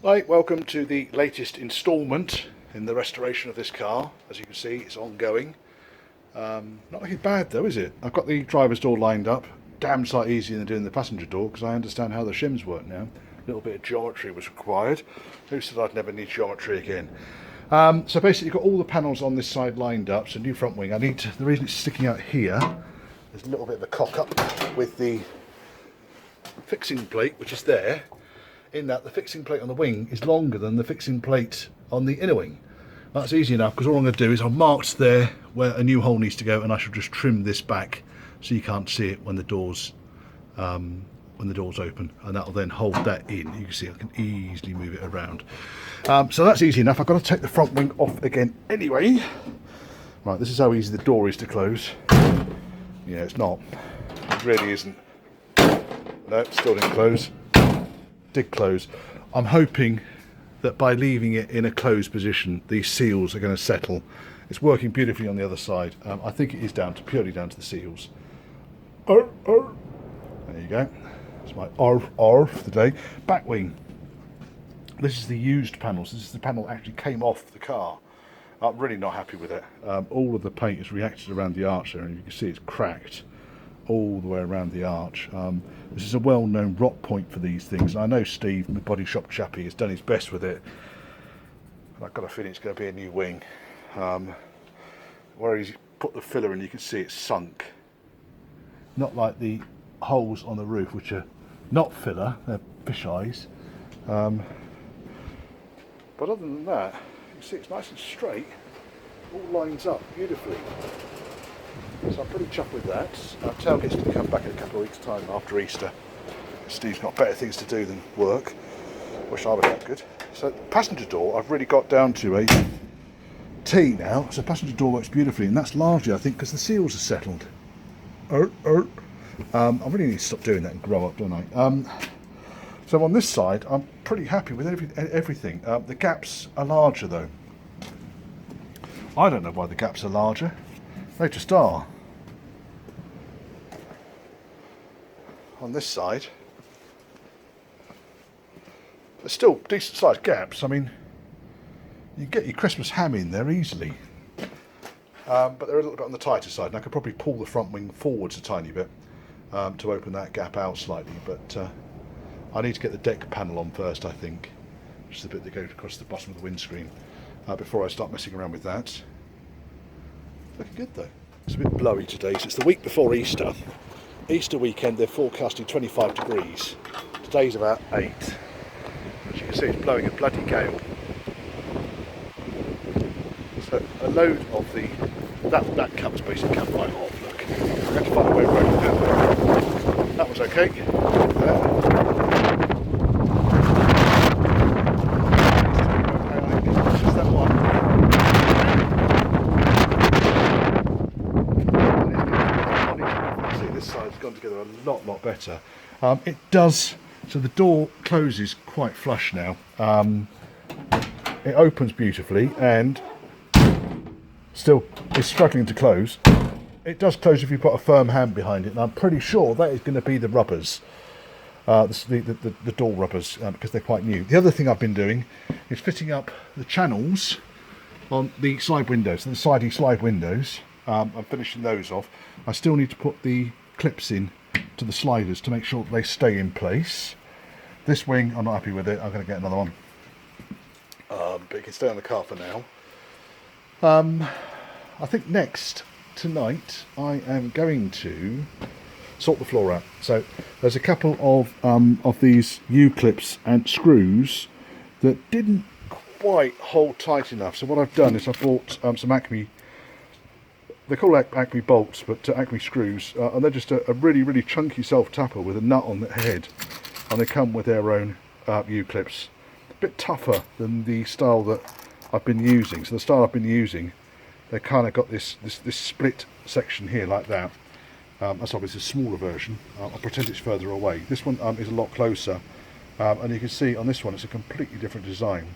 Hi, welcome to the latest instalment in the restoration of this car. As you can see, it's ongoing. Not looking bad though, is it? I've got the driver's door lined up. Damn sight easier than doing the passenger door because I understand how the shims work now. A little bit of geometry was required. Who said I'd never need geometry again? So basically you've got all the panels on this side lined up. So new front wing. The reason it's sticking out here, there's a little bit of a cock up with the fixing plate, which is there. In that the fixing plate on the wing is longer than the fixing plate on the inner wing. That's easy enough because all I'm going to do is I've marked there where a new hole needs to go, and I shall just trim this back so you can't see it when the doors open, and that'll then hold that in. You can see I can easily move it around. So that's easy enough. I've got to take the front wing off again anyway. Right, this is how easy the door is to close. Yeah, it's not. It really isn't. No, still didn't close. Did close. I'm hoping that by leaving it in a closed position, these seals are going to settle. It's working beautifully on the other side. I think it is purely down to the seals. There you go. That's my R for the day. Back wing. This is the used panels. This is the panel that actually came off the car. I'm really not happy with it. All of the paint has reacted around the arch there, and you can see it's cracked all the way around the arch. This is a well-known rot point for these things. I know Steve, my body shop chappie, has done his best with it. And I've got a feeling it's going to be a new wing. Where he's put the filler in, you can see it's sunk. Not like the holes on the roof, which are not filler, they're fish eyes. But other than that, you can see it's nice and straight. All lines up beautifully. So I'm pretty chuffed with that. Tailgate's going to come back in a couple of weeks' time after Easter. Steve's got better things to do than work. Wish I was that good. So passenger door, I've really got down to a T now. So passenger door works beautifully, and that's largely, I think, because the seals are settled. I really need to stop doing that and grow up, don't I? So on this side, I'm pretty happy with everything. The gaps are larger though. I don't know why the gaps are larger. They just are. On this side, there's still decent sized gaps. I mean, you get your Christmas ham in there easily, but they're a little bit on the tighter side, and I could probably pull the front wing forwards a tiny bit to open that gap out slightly, but I need to get the deck panel on first, I think, which is the bit that goes across the bottom of the windscreen, before I start messing around with that. Looking good though. It's a bit blowy today, so it's the week before Easter. Easter weekend they're forecasting 25 degrees. Today's about 8. As you can see, it's blowing a bloody gale. So a load of that cup's basically come right off, look. I had to find a way around that. That was okay. Just that one. This side's gone together a lot better. It does, so the door closes quite flush now. It opens beautifully and still is struggling to close. It does close if you put a firm hand behind it, and I'm pretty sure that is going to be the rubbers, the door rubbers, because they're quite new. The other thing I've been doing is fitting up the channels on the side windows, the sidey slide windows. I'm finishing those off. I still need to put the clips in to the sliders to make sure that they stay in place. This wing, I'm not happy with it. I'm going to get another one, but it can stay on the car for now. I think tonight I am going to sort the floor out. So there's a couple of these U-clips and screws that didn't quite hold tight enough. So what I've done is I bought some Acme. They're called Acme bolts, but Acme screws, and they're just a really chunky self-tapper with a nut on the head, and they come with their own U-clips. A bit tougher than the style that I've been using. So the style I've been using, they kind of got this split section here like that. That's obviously a smaller version. I'll pretend it's further away. This one is a lot closer, and you can see on this one it's a completely different design,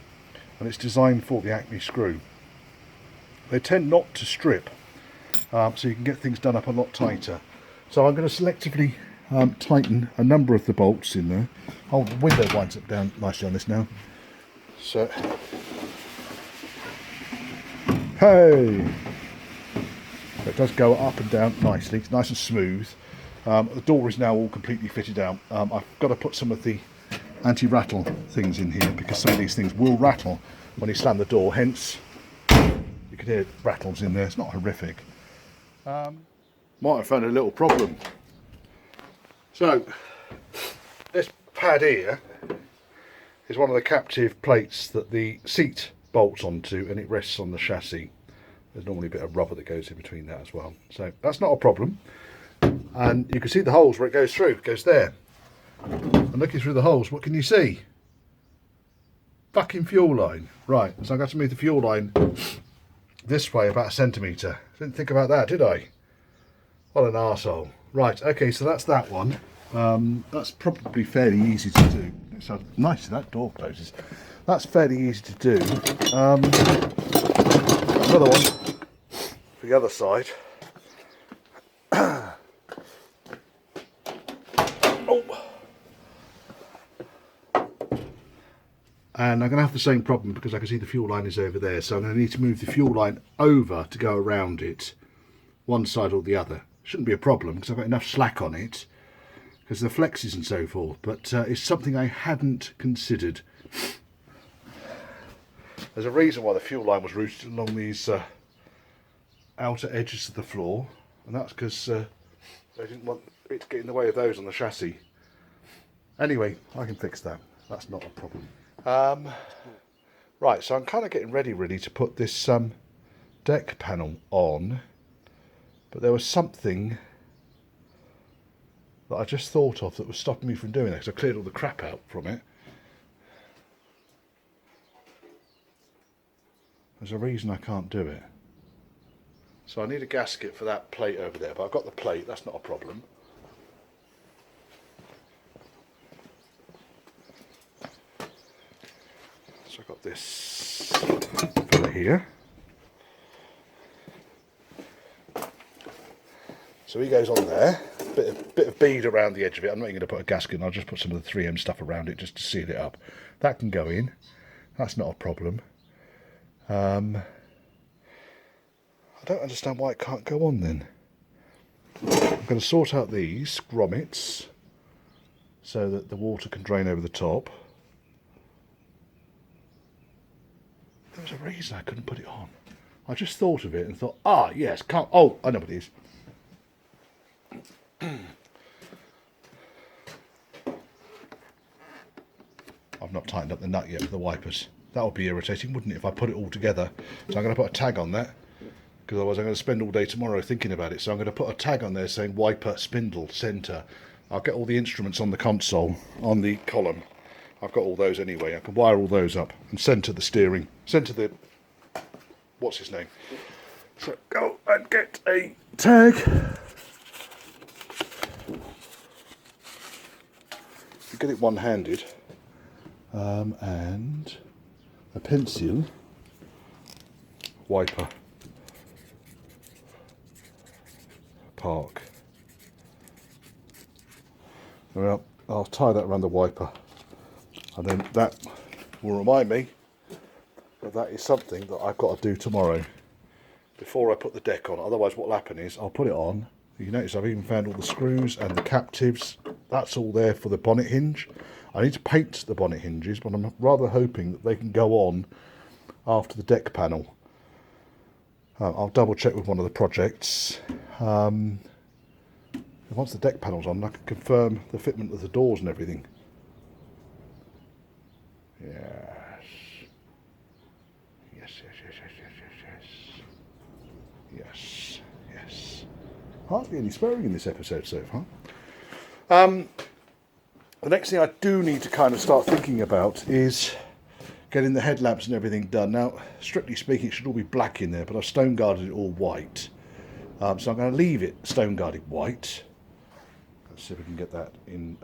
and it's designed for the Acme screw. They tend not to strip. So you can get things done up a lot tighter. So I'm going to selectively tighten a number of the bolts in there. Oh, the window winds up down nicely on this now. So, hey, it does go up and down nicely. It's nice and smooth. The door is now all completely fitted out. I've got to put some of the anti-rattle things in here because some of these things will rattle when you slam the door. Hence, you can hear rattles in there. It's not horrific. Might have found a little problem. So, this pad here is one of the captive plates that the seat bolts onto, and it rests on the chassis. There's normally a bit of rubber that goes in between that as well. So that's not a problem. And you can see the holes where it goes through. It goes there. And looking through the holes, what can you see? Fucking fuel line. Right, so I've got to move the fuel line this way about 1 centimetre. Didn't think about that, did I? What an arsehole. Right, okay, so that's that one. That's probably fairly easy to do. It's so nice that door closes. That's fairly easy to do. Another one for the other side. And I'm going to have the same problem because I can see the fuel line is over there. So I'm going to need to move the fuel line over to go around it, one side or the other. Shouldn't be a problem because I've got enough slack on it because of the flexes and so forth. But it's something I hadn't considered. There's a reason why the fuel line was routed along these outer edges of the floor. And that's because they didn't want it to get in the way of those on the chassis. Anyway, I can fix that. That's not a problem. Right, so I'm kind of getting ready really to put this deck panel on, but there was something that I just thought of that was stopping me from doing that because I cleared all the crap out from it. There's a reason I can't do it. So I need a gasket for that plate over there, but I've got the plate, that's not a problem. So I've got this fella here. So he goes on there, bit of bead around the edge of it. I'm not even going to put a gasket in, I'll just put some of the 3M stuff around it just to seal it up. That can go in, that's not a problem. I don't understand why it can't go on then. I'm going to sort out these grommets so that the water can drain over the top. There was a reason I couldn't put it on. I just thought of it and thought, ah, yes, can't. Oh, I know what it is. I've not tightened up the nut yet for the wipers. That would be irritating, wouldn't it, if I put it all together? So I'm going to put a tag on that, because otherwise I'm going to spend all day tomorrow thinking about it. So I'm going to put a tag on there saying wiper, spindle, centre. I'll get all the instruments on the console, on the column. I've got all those anyway. I can wire all those up and centre the steering. Centre the... what's his name? So go and get a tag. You get it one-handed. And a pencil wiper. Park. Well, I'll tie that around the wiper. And then that will remind me that that is something that I've got to do tomorrow before I put the deck on. Otherwise what will happen is I'll put it on. You notice I've even found all the screws and the captives. That's all there for the bonnet hinge. I need to paint the bonnet hinges, but I'm rather hoping that they can go on after the deck panel. I'll double check with one of the projects. Once the deck panel's on, I can confirm the fitment of the doors and everything. Yes. Yes, yes, yes, yes, yes, yes, yes. Yes, yes. Hardly any swearing in this episode so far. The next thing I do need to kind of start thinking about is getting the headlamps and everything done. Now, strictly speaking, it should all be black in there, but I've stone guarded it all white. So I'm going to leave it stone guarded white. Let's see if we can get that in.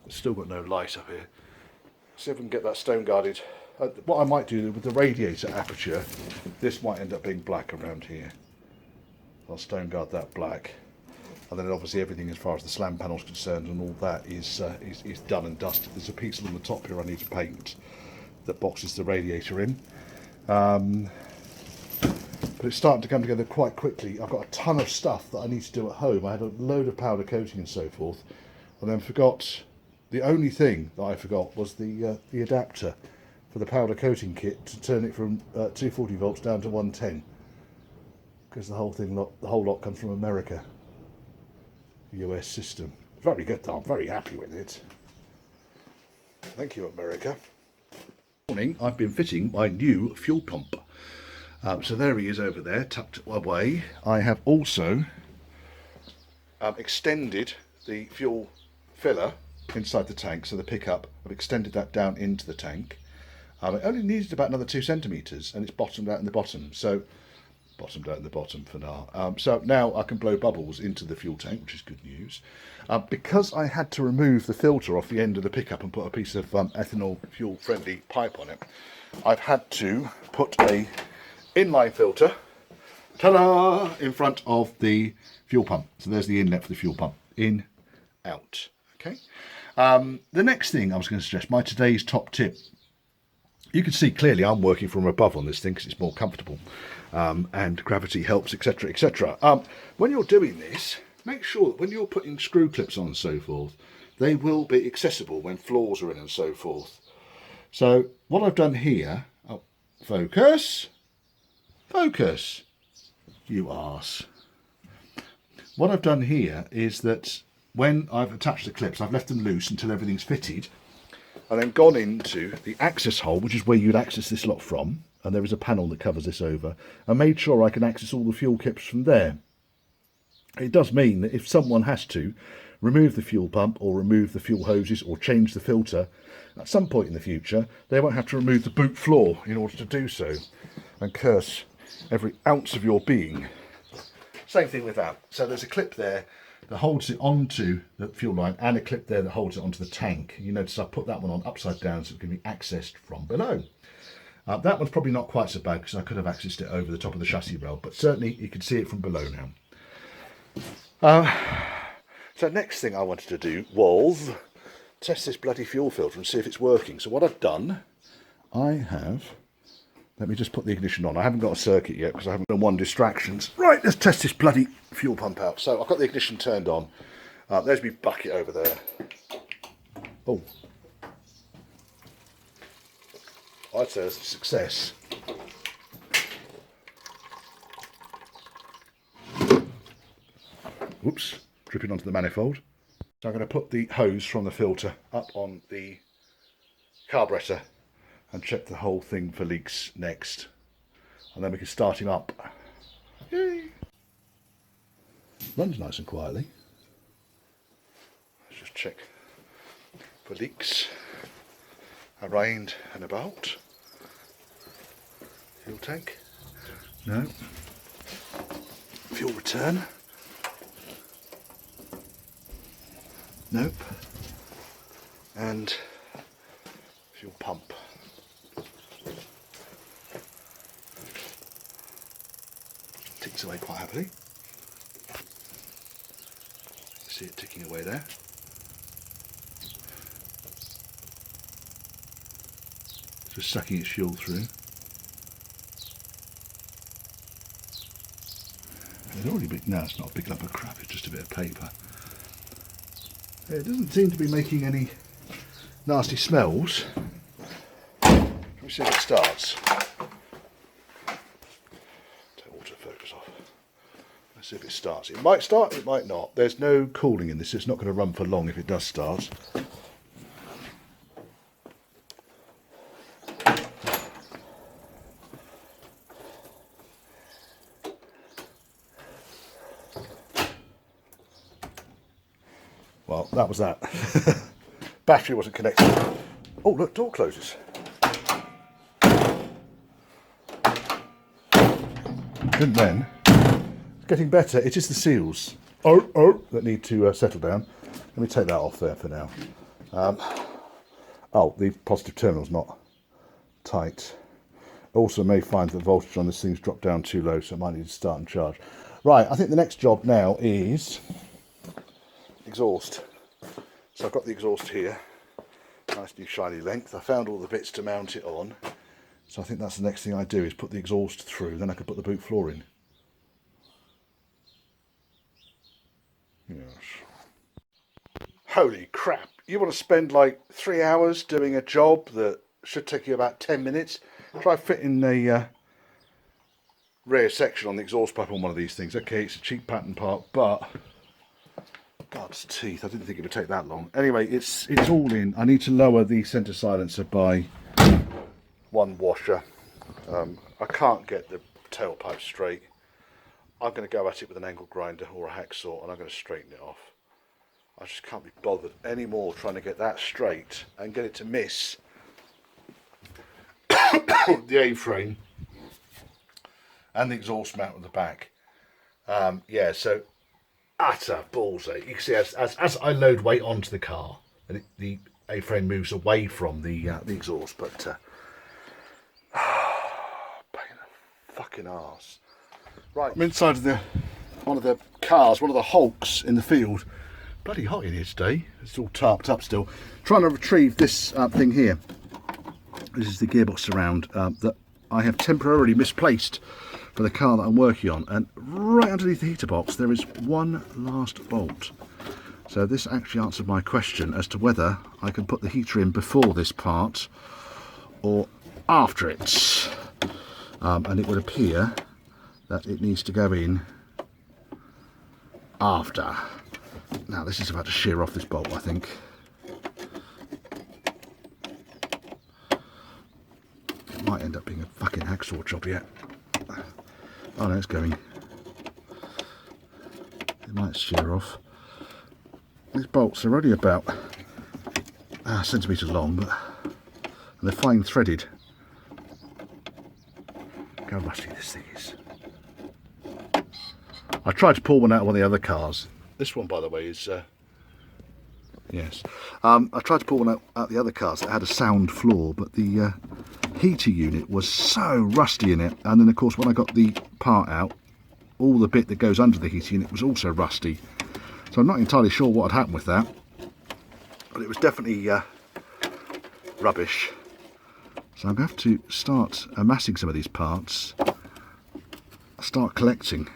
It's still got no light up here. See if we can get that stone guarded. What I might do with the radiator aperture, this might end up being black around here. I'll stone guard that black. And then obviously everything as far as the slam panel is concerned and all that is done and dusted. There's a pixel on the top here I need to paint. that boxes the radiator in. But it's starting to come together quite quickly. I've got a ton of stuff that I need to do at home. I had a load of powder coating and so forth, and then forgot, the only thing that I forgot was the adapter for the powder coating kit to turn it from 240 volts down to 110, because the whole lot comes from America, US system. Very good though, I'm very happy with it. Thank you, America. This morning I've been fitting my new fuel pump. So there he is over there, tucked away. I have also extended the fuel filler inside the tank, so the pickup, I've extended that down into the tank. It only needed about another 2 centimetres, and it's bottomed out in the bottom, so bottomed out in the bottom for now. So now I can blow bubbles into the fuel tank, which is good news. Because I had to remove the filter off the end of the pickup and put a piece of ethanol fuel friendly pipe on it, I've had to put a inline filter, ta-da, in front of the fuel pump. So there's the inlet for the fuel pump, in, out. Okay. The next thing I was going to suggest, my today's top tip. You can see clearly I'm working from above on this thing because it's more comfortable, and gravity helps, etc, etc. When you're doing this, make sure that when you're putting screw clips on and so forth, they will be accessible when floors are in and so forth. So what I've done here, focus, you arse. What I've done here is that when I've attached the clips, I've left them loose until everything's fitted, and then gone into the access hole, which is where you'd access this lot from, and there is a panel that covers this over, and made sure I can access all the fuel clips from there. It does mean that if someone has to remove the fuel pump or remove the fuel hoses or change the filter, at some point in the future, they won't have to remove the boot floor in order to do so, and curse every ounce of your being. Same thing with that. So there's a clip there that holds it onto the fuel line, and a clip there that holds it onto the tank. You notice I put that one on upside down so it can be accessed from below. That one's probably not quite so bad because I could have accessed it over the top of the chassis rail, but certainly you can see it from below now. So next thing I wanted to do was test this bloody fuel filter and see if it's working. So what I've done, let me just put the ignition on. I haven't got a circuit yet because I haven't done one distractions. Right, let's test this bloody fuel pump out. So I've got the ignition turned on. There's my bucket over there. Oh. I'd say it's a success. Whoops, dripping onto the manifold. So I'm going to put the hose from the filter up on the carburettor and check the whole thing for leaks next, and then we can start him up. Yay! Runs nice and quietly. Let's just check for leaks around and about. Fuel tank, no. Fuel return, nope. And fuel pump. Ticks away quite happily. See it ticking away there. Just sucking its fuel through. It's already big. No, it's not a big lump of crap, it's just a bit of paper. It doesn't seem to be making any nasty smells. Let me see if it starts. See if it starts. It might start, it might not. There's no cooling in this, so it's not going to run for long if it does start. Well, that was that. Battery wasn't connected. Oh, look, door closes. Didn't then. Getting better. It is the seals that need to settle down. Let me take that off there for now. The positive terminal's not tight. Also may find that the voltage on this thing's dropped down too low, so I might need to start and charge. Right, I think the next job now is exhaust. So I've got the exhaust here. Nice new shiny length. I found all the bits to mount it on. So I think that's the next thing I do, is put the exhaust through, then I can put the boot floor in. Yes. Holy crap. You want to spend like 3 hours doing a job that should take you about 10 minutes? Try fitting a rear section on the exhaust pipe on one of these things. Okay, it's a cheap pattern part, but God's teeth, I didn't think it would take that long. Anyway, it's all in. I need to lower the centre silencer by 1 washer. I can't get the tailpipe straight. I'm going to go at it with an angle grinder or a hacksaw, and I'm going to straighten it off. I just can't be bothered anymore trying to get that straight and get it to miss the A-frame and the exhaust mount at the back. Yeah, so utter ballsy. You can see as I load weight onto the car, and the A-frame moves away from the exhaust, but pain in the fucking arse. Right, I'm inside of one of the cars, one of the hulks in the field. Bloody hot in here today. It's all tarped up still. Trying to retrieve this thing here. This is the gearbox surround that I have temporarily misplaced for the car that I'm working on. And right underneath the heater box there is one last bolt. So this actually answered my question as to whether I can put the heater in before this part or after it. And it would appear that it needs to go in after. Now this is about to shear off this bolt, I think. It might end up being a fucking hacksaw job yet. Oh no, it's going. It might shear off. These bolts are only about a centimetre long, but and they're fine threaded. Look how rusty this thing is. I tried to pull one out of one of the other cars. This one, by the way, is yes. I tried to pull one out the other cars that had a sound floor, but the heater unit was so rusty in it. And then, of course, when I got the part out, all the bit that goes under the heater unit was also rusty. So I'm not entirely sure what had happened with that, but it was definitely rubbish. So I'm going to have to start amassing some of these parts, start collecting.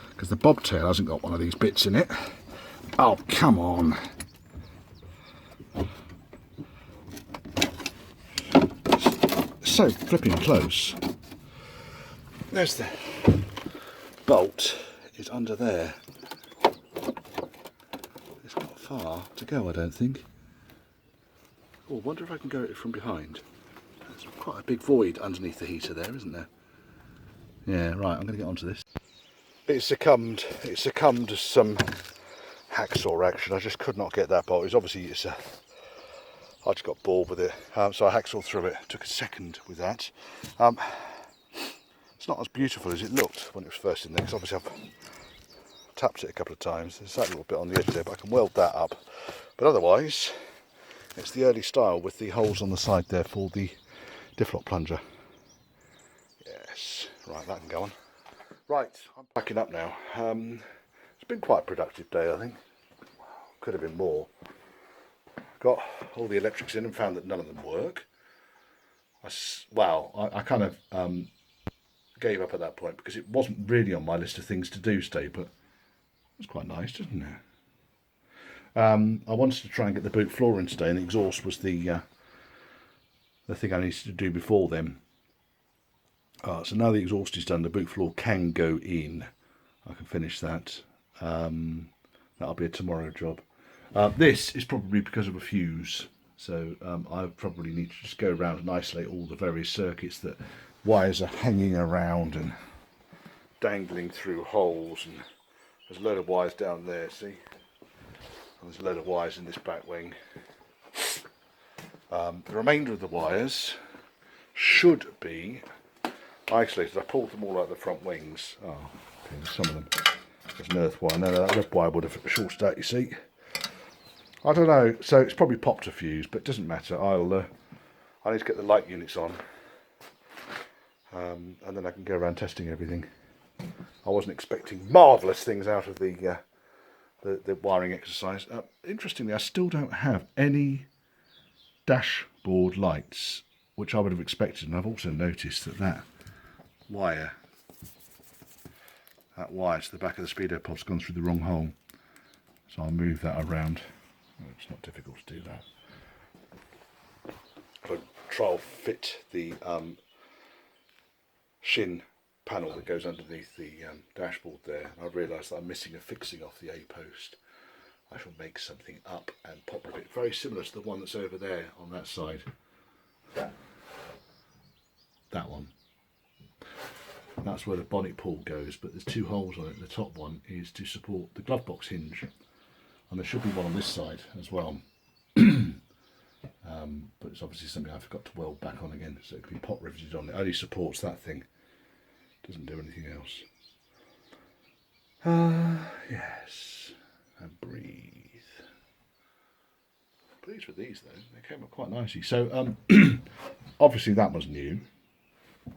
Because the bobtail hasn't got one of these bits in it. Oh, come on. It's so flipping close. There's the bolt. It's under there. It's not far to go, I don't think. Oh, I wonder if I can go it from behind. There's quite a big void underneath the heater there, isn't there? Yeah, right, I'm going to get onto this. It succumbed to some hacksaw action. I just could not get that bolt. It was obviously, I just got bored with it, so I hacksawed through it. It took a second with that. It's not as beautiful as it looked when it was first in there, because obviously I've tapped it a couple of times. There's that little bit on the edge there, but I can weld that up. But otherwise, it's the early style with the holes on the side there for the diff lock plunger. Yes, right, that can go on. Right, I'm packing up now. It's been quite a productive day, I think. Wow, could have been more. Got all the electrics in and found that none of them work. I kind of gave up at that point because it wasn't really on my list of things to do today, but it was quite nice, didn't it? I wanted to try and get the boot floor in today, and the exhaust was the thing I needed to do before then. So now the exhaust is done, the boot floor can go in. I can finish that. That'll be a tomorrow job. This is probably because of a fuse. So I probably need to just go around and isolate all the various circuits that wires are hanging around and dangling through holes. And there's a load of wires down there, see? And there's a load of wires in this back wing. The remainder of the wires should be isolated. I pulled them all out of the front wings. Oh, okay, there's some of them. There's an earth wire. No, that red wire would have shorted out, you see. I don't know, so it's probably popped a fuse, but it doesn't matter. I need to get the light units on, and then I can go around testing everything. I wasn't expecting marvellous things out of the wiring exercise. Interestingly, I still don't have any dashboard lights, which I would have expected, and I've also noticed that wire to the back of the speedo pod's gone through the wrong hole, so I'll move that around. It's not difficult to do that. I'll trial fit the shin panel that goes underneath the dashboard there, and I've realised that I'm missing a fixing off the A post. I shall make something up and pop it, very similar to the one that's over there on that side. That one. That's where the bonnet pull goes, but there's two holes on it. The top one is to support the glove box hinge, and there should be one on this side as well. But it's obviously something I forgot to weld back on again, so it can be pot riveted on. It only supports that thing, doesn't do anything else. Yes, and breathe. Pleased with these though, they came up quite nicely. So obviously that was new.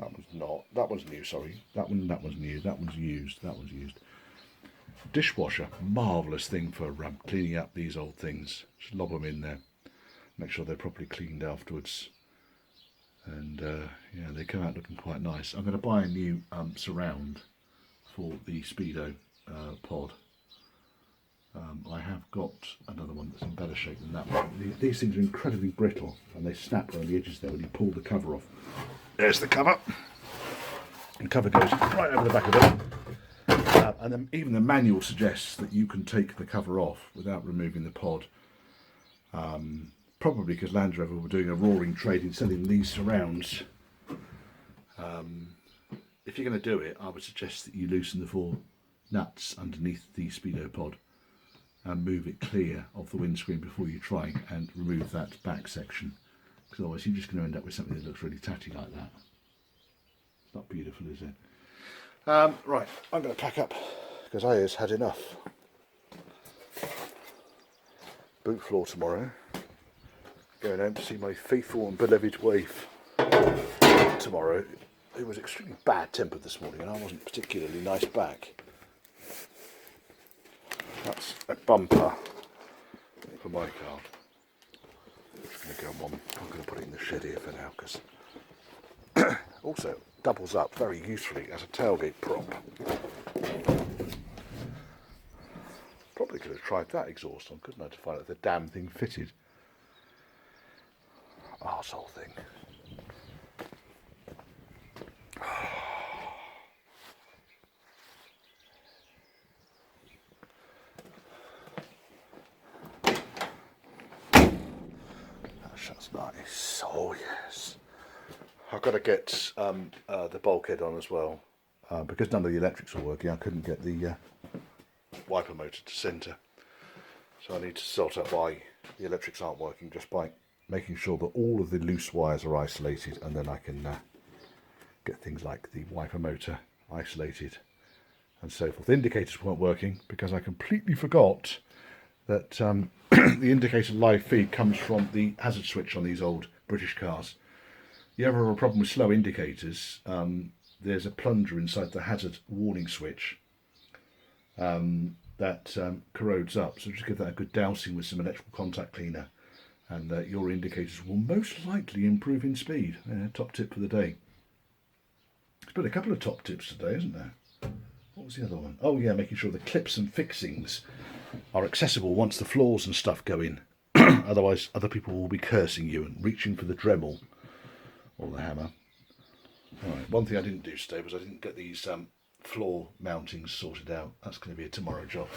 That one's not. That one's new, sorry. That one's new. That one's used. That one's used. Dishwasher, marvellous thing for cleaning up these old things. Just lob them in there. Make sure they're properly cleaned afterwards. And yeah, they come out looking quite nice. I'm going to buy a new surround for the Speedo pod. I have got another one that's in better shape than that one. These things are incredibly brittle, and they snap around the edges there when you pull the cover off. There's the cover. The cover goes right over the back of it. And then even the manual suggests that you can take the cover off without removing the pod. Probably because Range Rover were doing a roaring trade in selling these surrounds. If you're going to do it, I would suggest that you loosen the four nuts underneath the Speedo pod and move it clear of the windscreen before you try and remove that back section, because otherwise you're just going to end up with something that looks really tatty like that. It's not beautiful, is it? Right, I'm going to pack up because I has had enough. Boot floor tomorrow. Going home to see my faithful and beloved wife tomorrow, who was extremely bad tempered this morning, and I wasn't particularly nice back. That's a bumper for my car. I'm just going to go on. I'm going to put it in the shed here for now, because also doubles up very usefully as a tailgate prop. Probably could have tried that exhaust on, couldn't I, to find out if the damn thing fitted. Arsehole thing. That's nice. Oh yes. I've got to get the bulkhead on as well, because none of the electrics are working. I couldn't get the wiper motor to centre, so I need to sort out why the electrics aren't working, just by making sure that all of the loose wires are isolated, and then I can get things like the wiper motor isolated and so forth. The indicators weren't working because I completely forgot that the indicator live feed comes from the hazard switch on these old British cars. You ever have a problem with slow indicators, there's a plunger inside the hazard warning switch that corrodes up, so just give that a good dousing with some electrical contact cleaner, and your indicators will most likely improve in speed. Top tip for the day. There's been a couple of top tips today, isn't there? What was the other one? Oh yeah, making sure the clips and fixings are accessible once the floors and stuff go in. Otherwise other people will be cursing you and reaching for the Dremel or the hammer. Right, one thing I didn't do today was I didn't get these floor mountings sorted out. That's going to be a tomorrow job.